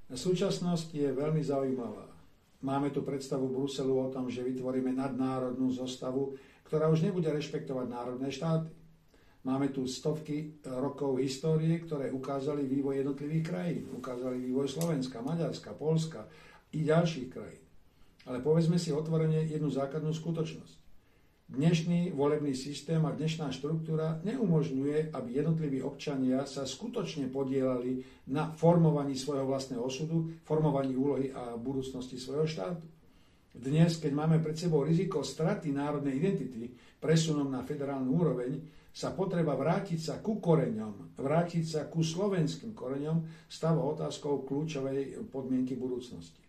Súčasnosť je veľmi zaujímavá. Máme tu predstavu Bruselu o tom, že vytvoríme nadnárodnú zostavu, ktorá už nebude rešpektovať národné štáty. Máme tu stovky rokov histórie, ktoré ukázali vývoj jednotlivých krajín. Ukázali vývoj Slovenska, Maďarska, Poľska i ďalších krajín. Ale povedzme si otvorene jednu základnú skutočnosť. Dnešný volebný systém a dnešná štruktúra neumožňuje, aby jednotliví občania sa skutočne podielali na formovaní svojho vlastného osudu, formovaní úlohy a budúcnosti svojho štátu. Dnes, keď máme pred sebou riziko straty národnej identity presunom na federálnu úroveň, sa potreba vrátiť sa ku koreňom, vrátiť sa ku slovenským koreňom stáva otázkou kľúčovej podmienky budúcnosti.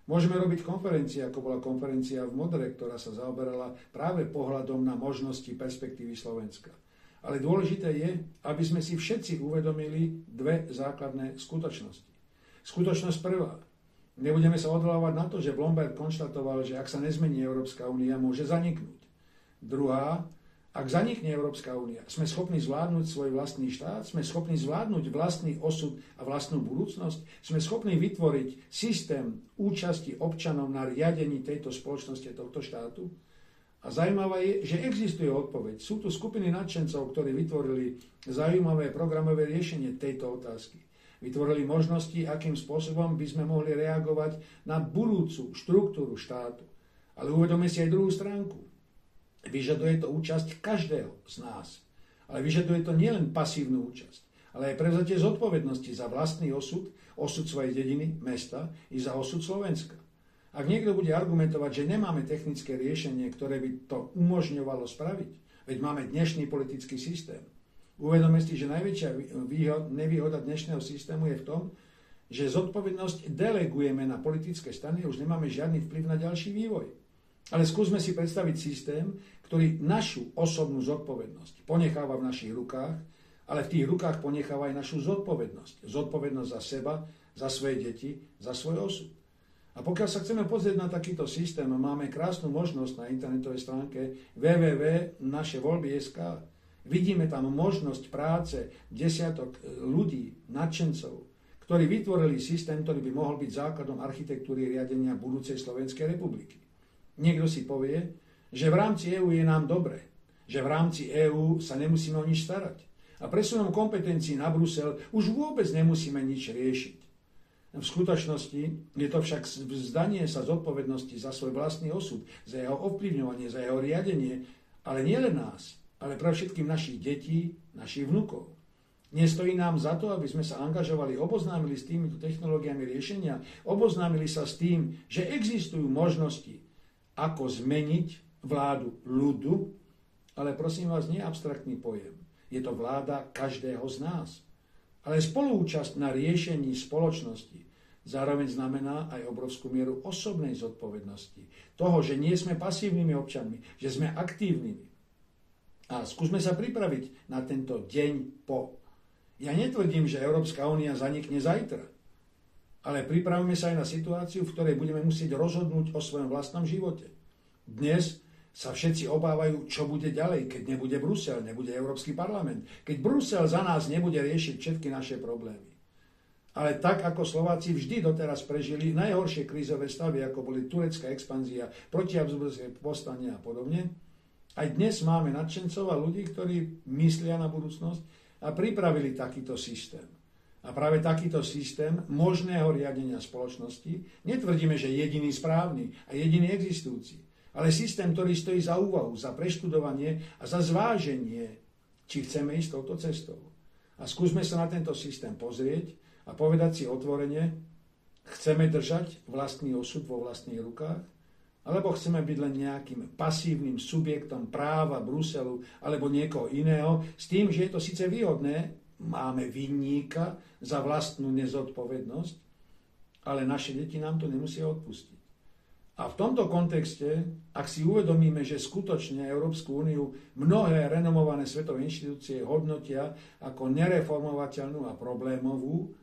Môžeme robiť konferencie, ako bola konferencia v Modre, ktorá sa zaoberala práve pohľadom na možnosti perspektívy Slovenska. Ale dôležité je, aby sme si všetci uvedomili dve základné skutočnosti. Skutočnosť prvá. Nebudeme sa odvolávať na to, že Blomberg konštatoval, že ak sa nezmení Európska únia, môže zaniknúť. Druhá, ak zanikne Európska únia, sme schopní zvládnuť svoj vlastný štát, sme schopní zvládnuť vlastný osud a vlastnú budúcnosť, sme schopní vytvoriť systém účasti občanov na riadení tejto spoločnosti, tohto štátu. A zaujímavé je, že existuje odpoveď. Sú tu skupiny nadšencov, ktorí vytvorili zaujímavé programové riešenie tejto otázky. Vytvorili možnosti, akým spôsobom by sme mohli reagovať na budúcu štruktúru štátu. Ale uvedome si aj druhú stránku. Vyžaduje to účasť každého z nás. Ale vyžaduje to nielen pasívnu účasť, ale aj prevzatie zodpovednosti za vlastný osud, osud svojej dediny, mesta i za osud Slovenska. Ak niekto bude argumentovať, že nemáme technické riešenie, ktoré by to umožňovalo spraviť, veď máme dnešný politický systém. Uvedome si, že najväčšia nevýhoda dnešného systému je v tom, že zodpovednosť delegujeme na politické strany a už nemáme žiadny vplyv na ďalší vývoj. Ale skúsme si predstaviť systém, ktorý našu osobnú zodpovednosť ponecháva v našich rukách, ale v tých rukách ponecháva aj našu zodpovednosť. Zodpovednosť za seba, za svoje deti, za svoj osud. A pokiaľ sa chceme pozrieť na takýto systém, máme krásnu možnosť na internetovej stránke www.naševoľby.sk. Vidíme tam možnosť práce desiatok ľudí, nadšencov, ktorí vytvorili systém, ktorý by mohol byť základom architektúry riadenia budúcej Slovenskej republiky. Niekto si povie, že v rámci EÚ je nám dobre, že v rámci EÚ sa nemusíme o nič starať. A presunom kompetencií na Brusel už vôbec nemusíme nič riešiť. V skutočnosti je to však vzdanie sa zodpovednosti za svoj vlastný osud, za jeho ovplyvňovanie, za jeho riadenie, ale nielen nás, ale pre všetkým našich detí, našich vnukov. Nestojí nám za to, aby sme sa angažovali, oboznámili s týmito technológiami riešenia, oboznámili sa s tým, že existujú možnosti, ako zmeniť vládu ľudu, ale prosím vás, nie abstraktný pojem. Je to vláda každého z nás. Ale spolúčasť na riešení spoločnosti zároveň znamená aj obrovskú mieru osobnej zodpovednosti. Toho, že nie sme pasívnymi občanmi, že sme aktívnymi. A skúsme sa pripraviť na tento deň po. Ja netvrdím, že Európska únia zanikne zajtra. Ale pripravíme sa aj na situáciu, v ktorej budeme musieť rozhodnúť o svojom vlastnom živote. Dnes sa všetci obávajú, čo bude ďalej, keď nebude Brusel, nebude Európsky parlament. Keď Brusel za nás nebude riešiť všetky naše problémy. Ale tak, ako Slováci vždy doteraz prežili najhoršie krízové stavy, ako boli turecká expanzia, protihabsburské povstania a podobne, aj dnes máme nadšencov a ľudí, ktorí myslia na budúcnosť a pripravili takýto systém. A práve takýto systém možného riadenia spoločnosti, netvrdíme, že jediný správny a jediný existujúci, ale systém, ktorý stojí za úvahu, za preštudovanie a za zváženie, či chceme ísť touto cestou. A skúsme sa na tento systém pozrieť a povedať si otvorene, chceme držať vlastný osud vo vlastných rukách, alebo chceme byť len nejakým pasívnym subjektom práva Bruselu alebo niekoho iného, s tým, že je to síce výhodné, máme vinníka za vlastnú nezodpovednosť, ale naše deti nám to nemusia odpustiť. A v tomto kontexte, ak si uvedomíme, že skutočne Európsku úniu mnohé renomované svetové inštitúcie hodnotia ako nereformovateľnú a problémovú,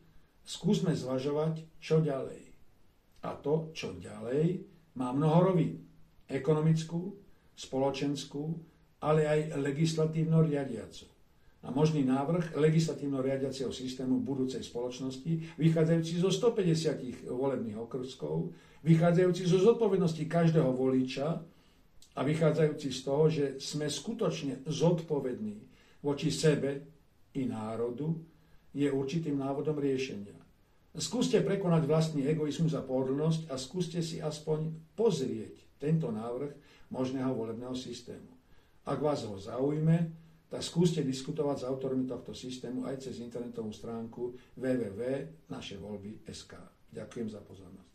skúsme zvažovať, čo ďalej. A to, čo ďalej, má mnoho rovín. Ekonomickú, spoločenskú, ale aj legislatívno riadiacu. A a možný návrh legislatívno-riadiaceho systému budúcej spoločnosti, vychádzajúci zo 150 volebných okrskov, vychádzajúci zo zodpovednosti každého voliča a vychádzajúci z toho, že sme skutočne zodpovední voči sebe i národu, je určitým návodom riešenia. Skúste prekonať vlastný egoizmus a pohodlnosť a skúste si aspoň pozrieť tento návrh možného volebného systému. Ak vás ho zaujme, tak skúste diskutovať s autormi tohto systému aj cez internetovú stránku www.naševolby.sk. Ďakujem za pozornosť.